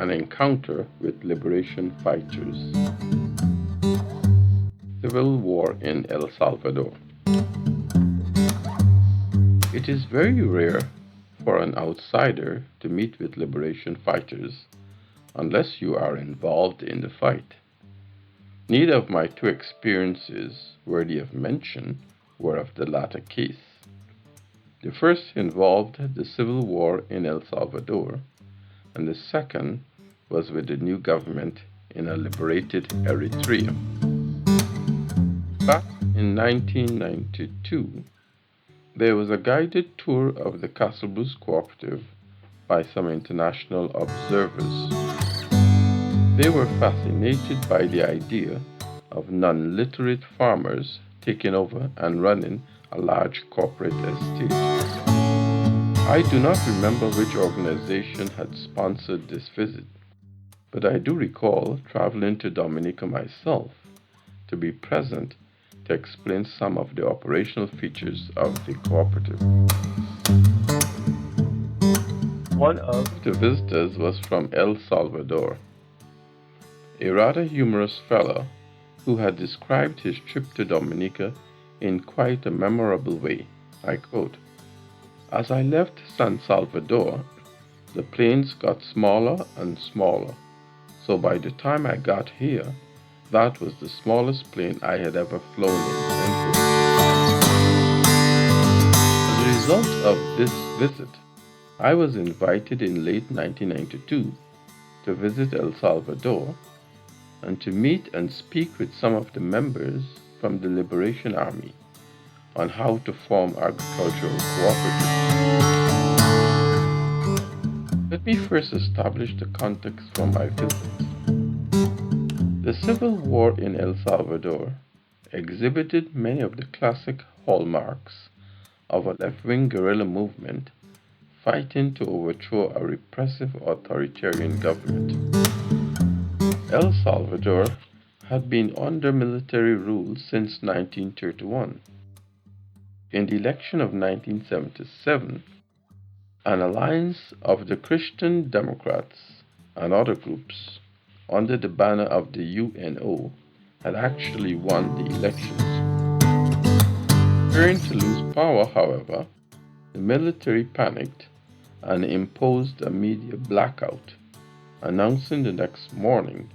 an encounter with liberation fighters. Civil War in El Salvador. It is very rare for an outsider to meet with liberation fighters unless you are involved in the fight. Neither of my two experiences worthy of mention were of the latter case. The first involved the civil war in El Salvador, and the second was with the new government in a liberated Eritrea. Back in 1992, there was a guided tour of the Castlebrooks Cooperative by some international observers. They were fascinated by the idea of non-literate farmers taking over and running a large corporate estate. I do not remember which organization had sponsored this visit, but I do recall traveling to Dominica myself to be present to explain some of the operational features of the cooperative. One of the visitors was from El Salvador, a rather humorous fellow who had described his trip to Dominica in quite a memorable way. I quote, "As I left San Salvador, the planes got smaller and smaller, so by the time I got here, that was the smallest plane I had ever flown in." As a result of this visit, I was invited in late 1992 to visit El Salvador and to meet and speak with some of the members from the Liberation Army on how to form agricultural cooperatives. Let me first establish the context for my visit. The Civil War in El Salvador exhibited many of the classic hallmarks of a left-wing guerrilla movement fighting to overthrow a repressive authoritarian government. El Salvador had been under military rule since 1931. In the election of 1977, an alliance of the Christian Democrats and other groups under the banner of the UNO had actually won the elections. Fearing to lose power, however, the military panicked and imposed a media blackout, announcing the next morning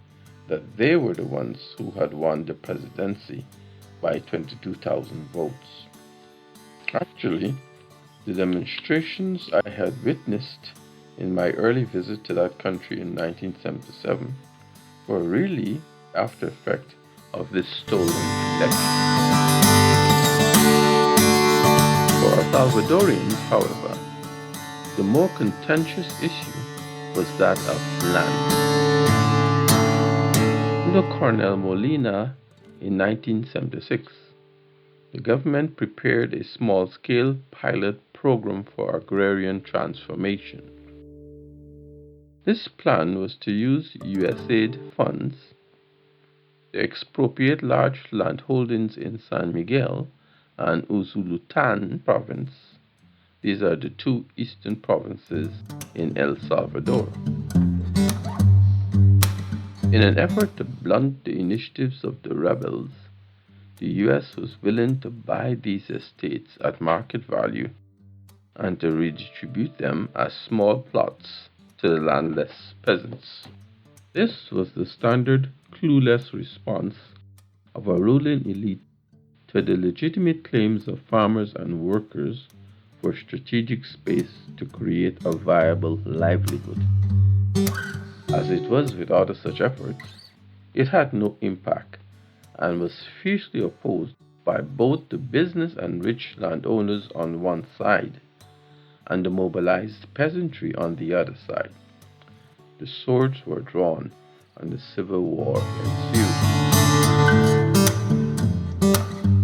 that they were the ones who had won the presidency by 22,000 votes. Actually, the demonstrations I had witnessed in my early visit to that country in 1977 were really the after effect of this stolen election. For Salvadorians, however, the more contentious issue was that of land. Under Colonel Molina in 1976, the government prepared a small-scale pilot program for agrarian transformation. This plan was to use USAID funds to expropriate large landholdings in San Miguel and Usulután province. These are the two eastern provinces in El Salvador. In an effort to blunt the initiatives of the rebels, the U.S. was willing to buy these estates at market value and to redistribute them as small plots to the landless peasants. This was the standard clueless response of a ruling elite to the legitimate claims of farmers and workers for strategic space to create a viable livelihood. As it was with other such efforts, it had no impact and was fiercely opposed by both the business and rich landowners on one side and the mobilized peasantry on the other side. The swords were drawn and the civil war ensued.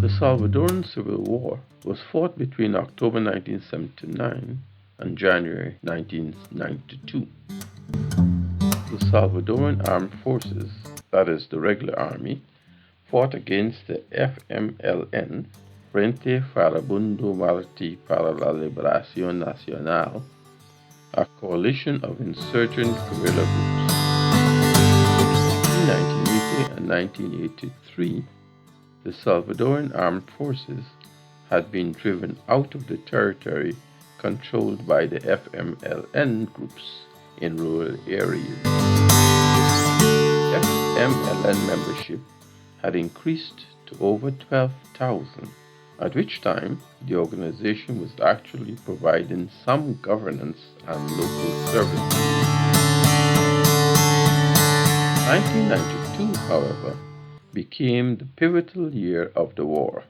The Salvadoran Civil War was fought between October 1979 and January 1992. The Salvadoran Armed Forces, that is the regular army, fought against the FMLN, Frente Farabundo Martí para la Liberación Nacional, a coalition of insurgent guerrilla groups. In 1980 and 1983, the Salvadoran armed forces had been driven out of the territory controlled by the FMLN groups in rural areas. FMLN membership had increased to over 12,000, at which time the organization was actually providing some governance and local services. 1992, however, became the pivotal year of the war.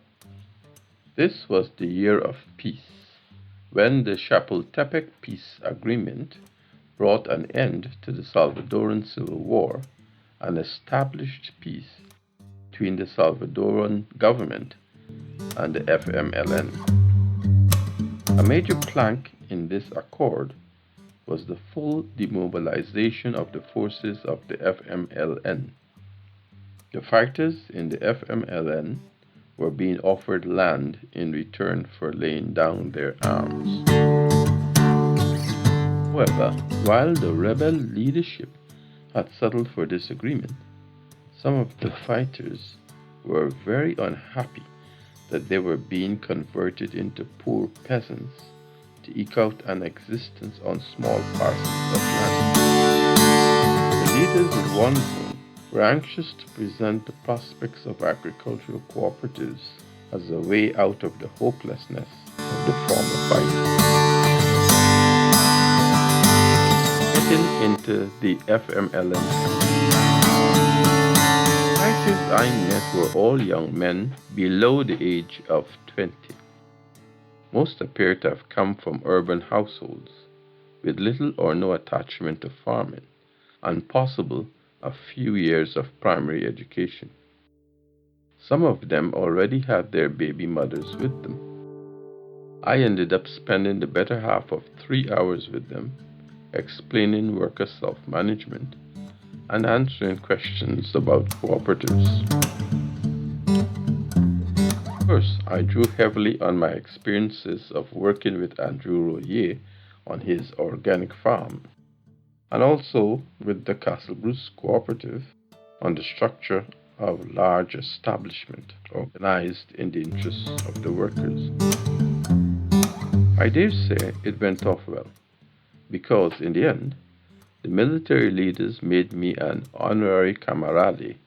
This was the year of peace, when the Chapultepec Peace Agreement brought an end to the Salvadoran Civil War and established peace between the Salvadoran government and the FMLN. A major plank in this accord was the full demobilization of the forces of the FMLN. The fighters in the FMLN were being offered land in return for laying down their arms. However, while the rebel leadership had settled for this agreement, some of the fighters were very unhappy that they were being converted into poor peasants to eke out an existence on small parcels of land. The leaders in one zone were anxious to present the prospects of agricultural cooperatives as a way out of the hopelessness of the former fight. Getting into the FMLN, fighters I met were all young men below the age of 20. Most appear to have come from urban households with little or no attachment to farming and possible a few years of primary education. Some of them already had their baby mothers with them. I ended up spending the better half of 3 hours with them, explaining worker self-management and answering questions about cooperatives. First, I drew heavily on my experiences of working with Andrew Royer on his organic farm, and also with the Castle Bruce Cooperative on the structure of large establishment organized in the interests of the workers. I dare say it went off well, because in the end, the military leaders made me an honorary camarade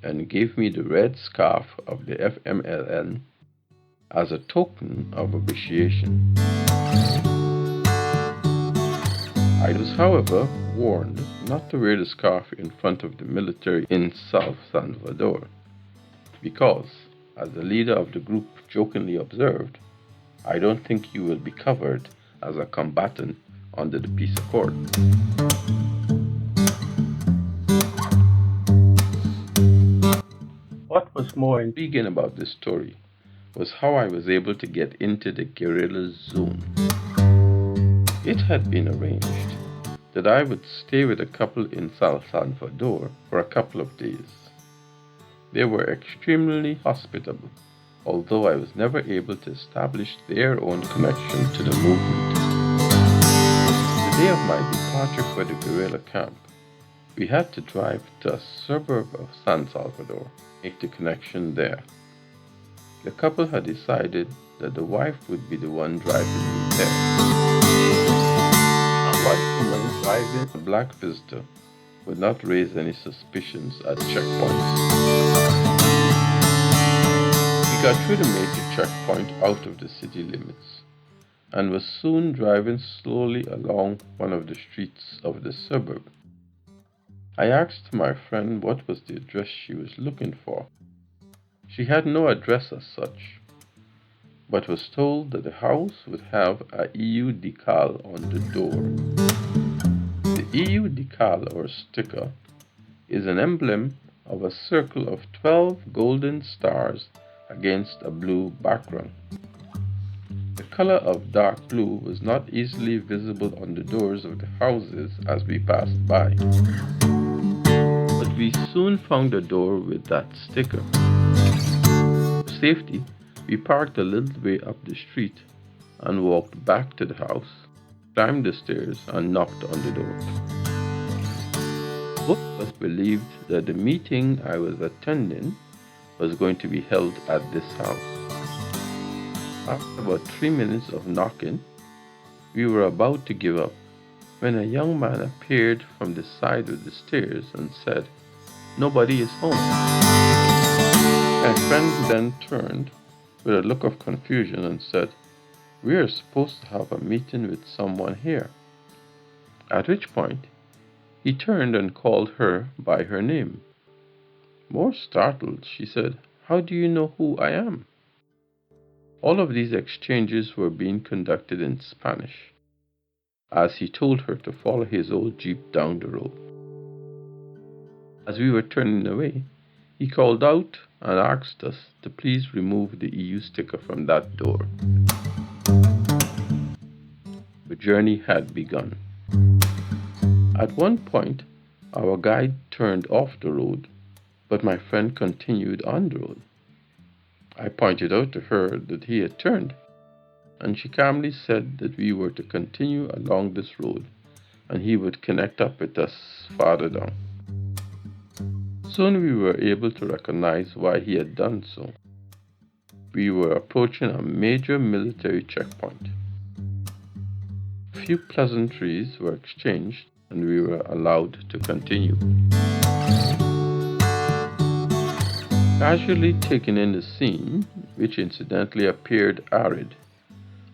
and gave me the red scarf of the FMLN as a token of appreciation. I was, however, warned not to wear the scarf in front of the military in South Salvador, because, as the leader of the group jokingly observed, I don't think you will be covered as a combatant under the peace accord. What was more intriguing about this story was how I was able to get into the guerrilla zone. It had been arranged that I would stay with a couple in San Salvador for a couple of days. They were extremely hospitable, although I was never able to establish their own connection to the movement. The day of my departure for the guerrilla camp, we had to drive to a suburb of San Salvador, make the connection there. The couple had decided that the wife would be the one driving me there. A white woman driving a black visitor would not raise any suspicions at checkpoints. We got through the major checkpoint out of the city limits and was soon driving slowly along one of the streets of the suburb. I asked my friend what was the address she was looking for. She had no address as such, but was told that the house would have a EU decal on the door. The EU decal, or sticker, is an emblem of a circle of 12 golden stars against a blue background. The color of dark blue was not easily visible on the doors of the houses as we passed by. But we soon found a door with that sticker. For safety, we parked a little way up the street and walked back to the house, climbed the stairs and knocked on the door. Both of us believed that the meeting I was attending was going to be held at this house. After about 3 minutes of knocking, we were about to give up when a young man appeared from the side of the stairs and said, "Nobody is home." My friend then turned with a look of confusion and said, "We are supposed to have a meeting with someone here." At which point, he turned and called her by her name. More startled, she said, "How do you know who I am?" All of these exchanges were being conducted in Spanish, as he told her to follow his old jeep down the road. As we were turning away, he called out and asked us to please remove the EU sticker from that door. The journey had begun. At one point, our guide turned off the road, but my friend continued on the road. I pointed out to her that he had turned, and she calmly said that we were to continue along this road and he would connect up with us farther down. Soon we were able to recognize why he had done so. We were approaching a major military checkpoint. A few pleasantries were exchanged and we were allowed to continue. Casually taking in the scene, which incidentally appeared arid,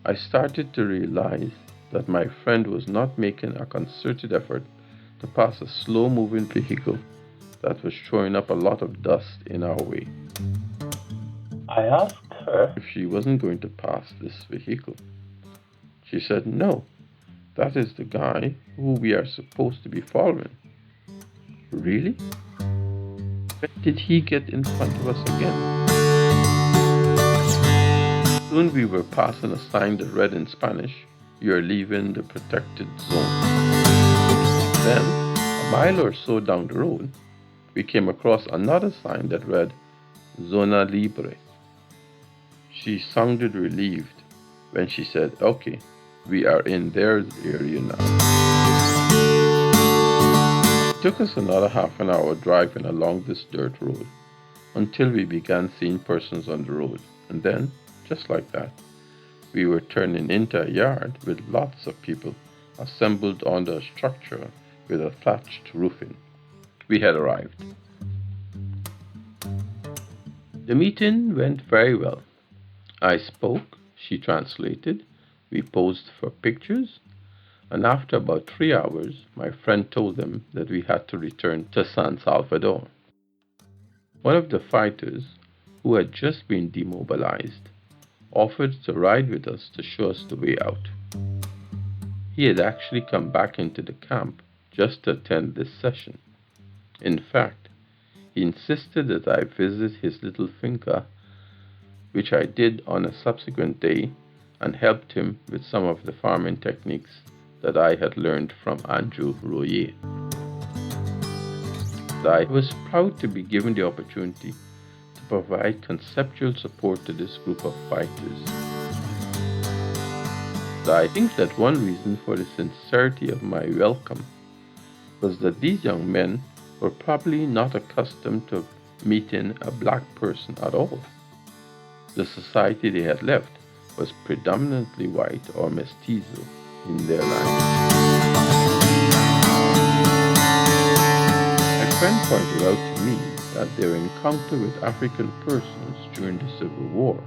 I started to realize that my friend was not making a concerted effort to pass a slow-moving vehicle that was throwing up a lot of dust in our way. I asked her if she wasn't going to pass this vehicle. She said, "No, that is the guy who we are supposed to be following." Really? When did he get in front of us again? Soon we were passing a sign that read in Spanish, "You are leaving the protected zone." Then, a mile or so down the road, we came across another sign that read, "Zona Libre." She sounded relieved when she said, "Okay, we are in their area now." It took us another half an hour driving along this dirt road until we began seeing persons on the road, and then, just like that, we were turning into a yard with lots of people assembled under a structure with a thatched roofing. We had arrived. The meeting went very well. I spoke, she translated, we posed for pictures, and after about 3 hours, my friend told them that we had to return to San Salvador. One of the fighters, who had just been demobilized, offered to ride with us to show us the way out. He had actually come back into the camp just to attend this session. In fact, he insisted that I visit his little finca, which I did on a subsequent day and helped him with some of the farming techniques that I had learned from Andrew Royer. I was proud to be given the opportunity to provide conceptual support to this group of fighters. I think that one reason for the sincerity of my welcome was that these young men were probably not accustomed to meeting a black person at all. The society they had left was predominantly white or mestizo in their language. My friend pointed out to me that their encounter with African persons during the Civil War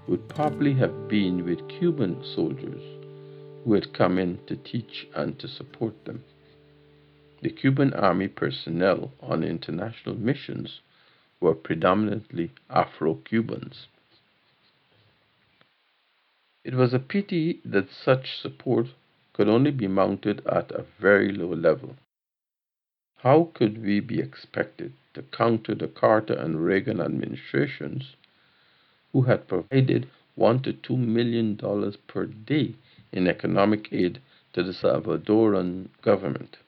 would probably have been with Cuban soldiers who had come in to teach and to support them. The Cuban army personnel on international missions were predominantly Afro-Cubans. It was a pity that such support could only be mounted at a very low level. How could we be expected to counter the Carter and Reagan administrations, who had provided $1 to $2 million per day in economic aid to the Salvadoran government,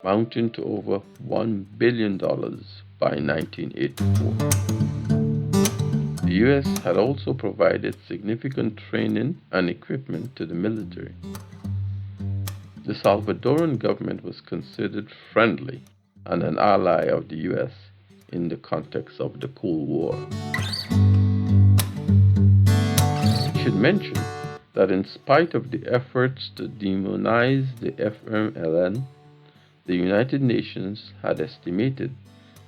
amounting to over $1 billion by 1984. The US had also provided significant training and equipment to the military. The Salvadoran government was considered friendly and an ally of the US in the context of the Cold War. I should mention that in spite of the efforts to demonize the FMLN, the United Nations had estimated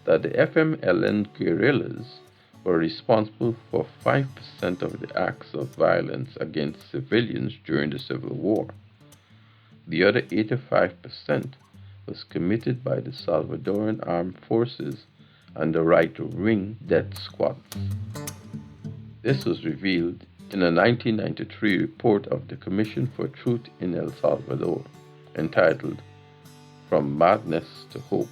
that the FMLN guerrillas were responsible for 5% of the acts of violence against civilians during the Civil War. The other 85% was committed by the Salvadoran armed forces and the right-wing death squads. This was revealed in a 1993 report of the Commission for Truth in El Salvador, entitled From Madness to Hope,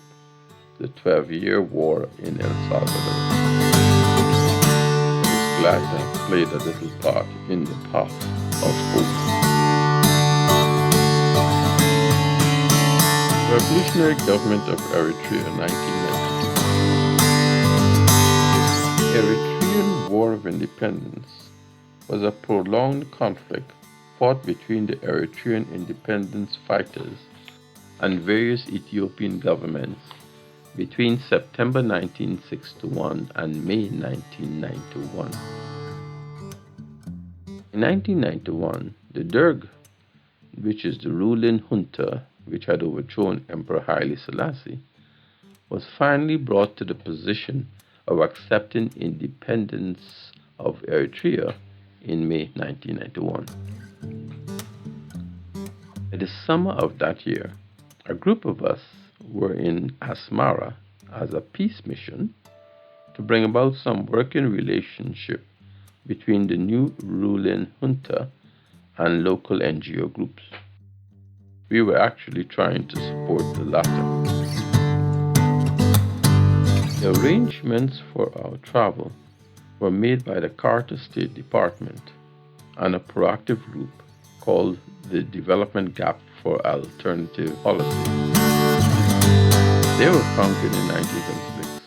the 12-Year War in El Salvador. I was glad to have played a little part in the path of hope. Revolutionary Government of Eritrea, 1992. The Eritrean War of Independence was a prolonged conflict fought between the Eritrean independence fighters and various Ethiopian governments between September 1961 and May 1991. In 1991, the Derg, which is the ruling junta which had overthrown Emperor Haile Selassie, was finally brought to the position of accepting independence of Eritrea in May 1991. In the summer of that year, a group of us were in Asmara as a peace mission to bring about some working relationship between the new ruling junta and local NGO groups. We were actually trying to support the latter. The arrangements for our travel were made by the Carter State Department and a proactive group called the Development Gap for Alternative Policy. They were founded in 1976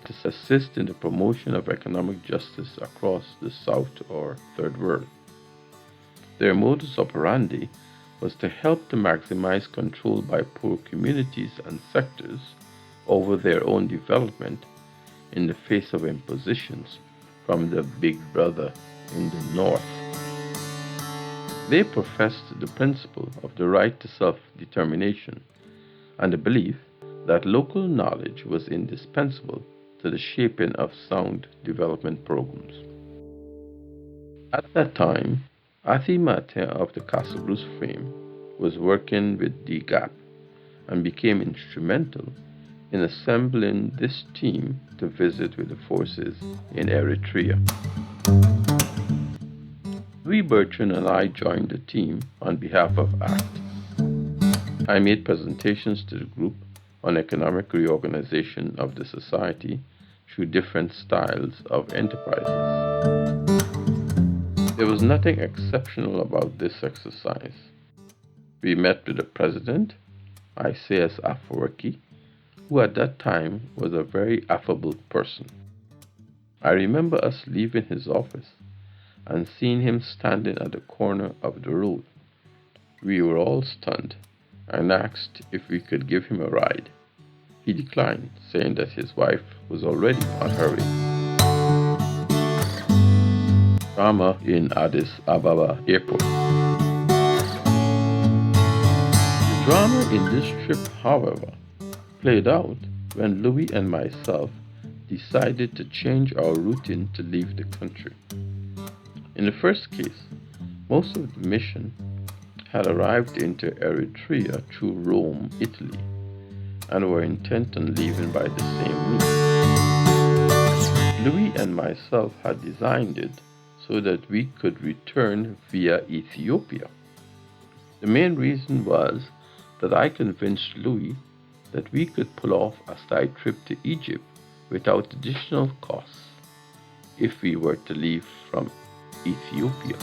to assist in the promotion of economic justice across the South or Third World. Their modus operandi was to help to maximize control by poor communities and sectors over their own development in the face of impositions from the big brother in the north. They professed the principle of the right to self-determination and the belief that local knowledge was indispensable to the shaping of sound development programs. At that time, Athi Mate of the Castle Bruce fame was working with DGAP and became instrumental in assembling this team to visit with the forces in Eritrea. Louis Bertrand and I joined the team on behalf of ACT. I made presentations to the group on economic reorganization of the society through different styles of enterprises. There was nothing exceptional about this exercise. We met with the president, Isaias Afwerki, who at that time was a very affable person. I remember us leaving his office and seeing him standing at the corner of the road. We were all stunned and asked if we could give him a ride. He declined, saying that his wife was already on her way. Drama in Addis Ababa airport. The drama in this trip, however, played out when Louis and myself decided to change our routine to leave the country. In the first case, most of the mission had arrived into Eritrea through Rome, Italy, and were intent on leaving by the same route. Louis and myself had designed it so that we could return via Ethiopia. The main reason was that I convinced Louis that we could pull off a side trip to Egypt without additional costs if we were to leave from Ethiopia.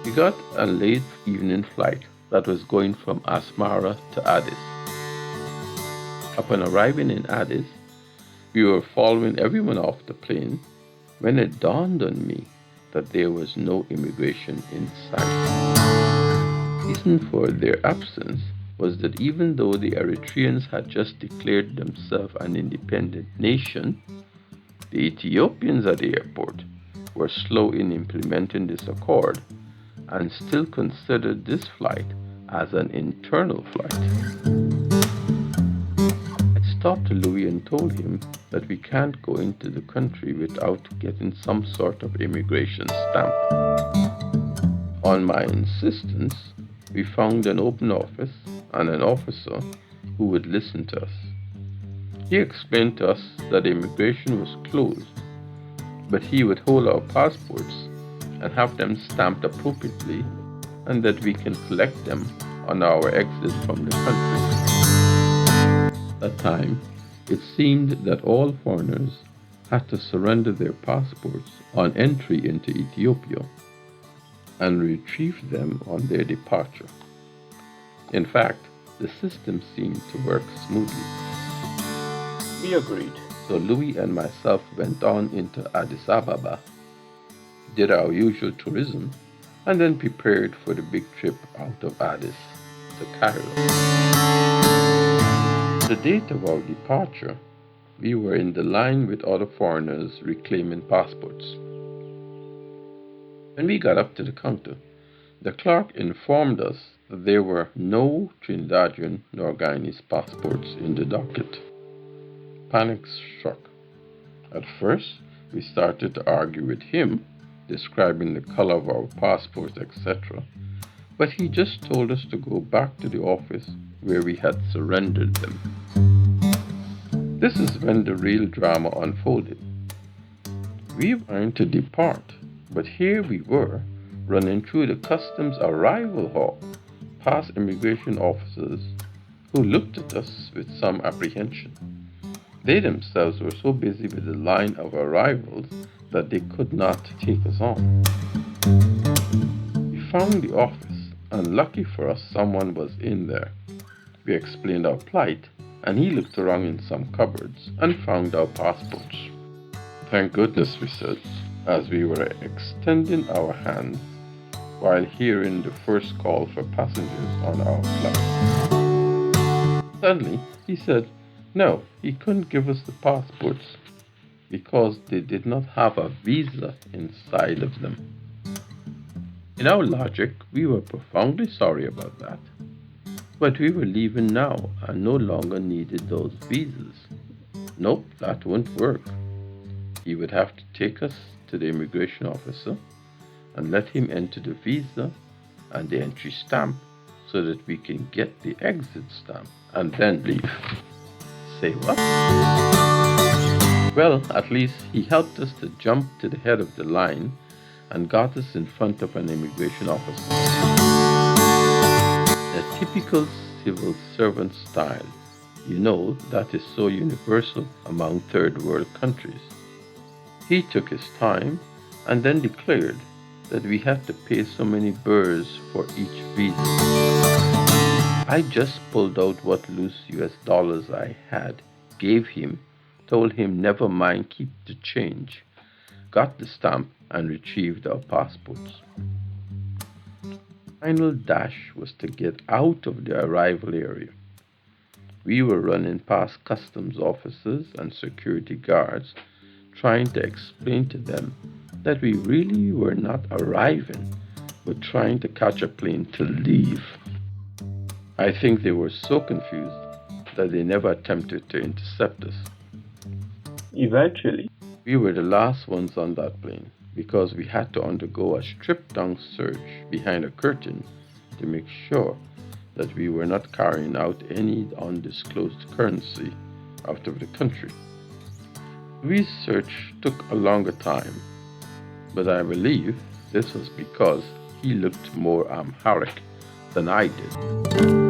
We got a late evening flight that was going from Asmara to Addis. Upon arriving in Addis, we were following everyone off the plane when it dawned on me that there was no immigration in sight. The reason for their absence was that even though the Eritreans had just declared themselves an independent nation, the Ethiopians at the airport were slow in implementing this accord and still considered this flight as an internal flight. I talked to Louis and told him that we can't go into the country without getting some sort of immigration stamp. On my insistence, we found an open office and an officer who would listen to us. He explained to us that immigration was closed, but he would hold our passports and have them stamped appropriately, and that we can collect them on our exit from the country. At that time, it seemed that all foreigners had to surrender their passports on entry into Ethiopia and retrieve them on their departure. In fact, the system seemed to work smoothly. We agreed. So Louis and myself went on into Addis Ababa, did our usual tourism, and then prepared for the big trip out of Addis to Cairo. The date of our departure, we were in the line with other foreigners reclaiming passports. When we got up to the counter, the clerk informed us that there were no Trinidadian nor Guyanese passports in the docket. Panic struck. At first, we started to argue with him, describing the color of our passports, etc. But he just told us to go back to the office where we had surrendered them. This is when the real drama unfolded. We weren't to depart, but here we were, running through the customs arrival hall, past immigration officers who looked at us with some apprehension. They themselves were so busy with the line of arrivals that they could not take us on. We found the office, and lucky for us, someone was in there. We explained our plight, and he looked around in some cupboards and found our passports. Thank goodness, we said, as we were extending our hands while hearing the first call for passengers on our flight. Suddenly, he said, no, he couldn't give us the passports because they did not have a visa inside of them. In our logic, we were profoundly sorry about that. But we were leaving now and no longer needed those visas. Nope, that wouldn't work. He would have to take us to the immigration officer and let him enter the visa and the entry stamp so that we can get the exit stamp and then leave. Say what? Well, at least he helped us to jump to the head of the line and got us in front of an immigration officer. The typical civil servant style, that is so universal among third world countries. He took his time and then declared that we had to pay so many birrs for each visa. I just pulled out what loose US dollars I had, gave him, told him never mind, keep the change, got the stamp and retrieved our passports. The final dash was to get out of the arrival area. We were running past customs officers and security guards, trying to explain to them that we really were not arriving, but trying to catch a plane to leave. I think they were so confused that they never attempted to intercept us. Eventually, we were the last ones on that plane because we had to undergo a stripped-down search behind a curtain to make sure that we were not carrying out any undisclosed currency out of the country. The research took a longer time, but I believe this was because he looked more Amharic than I did.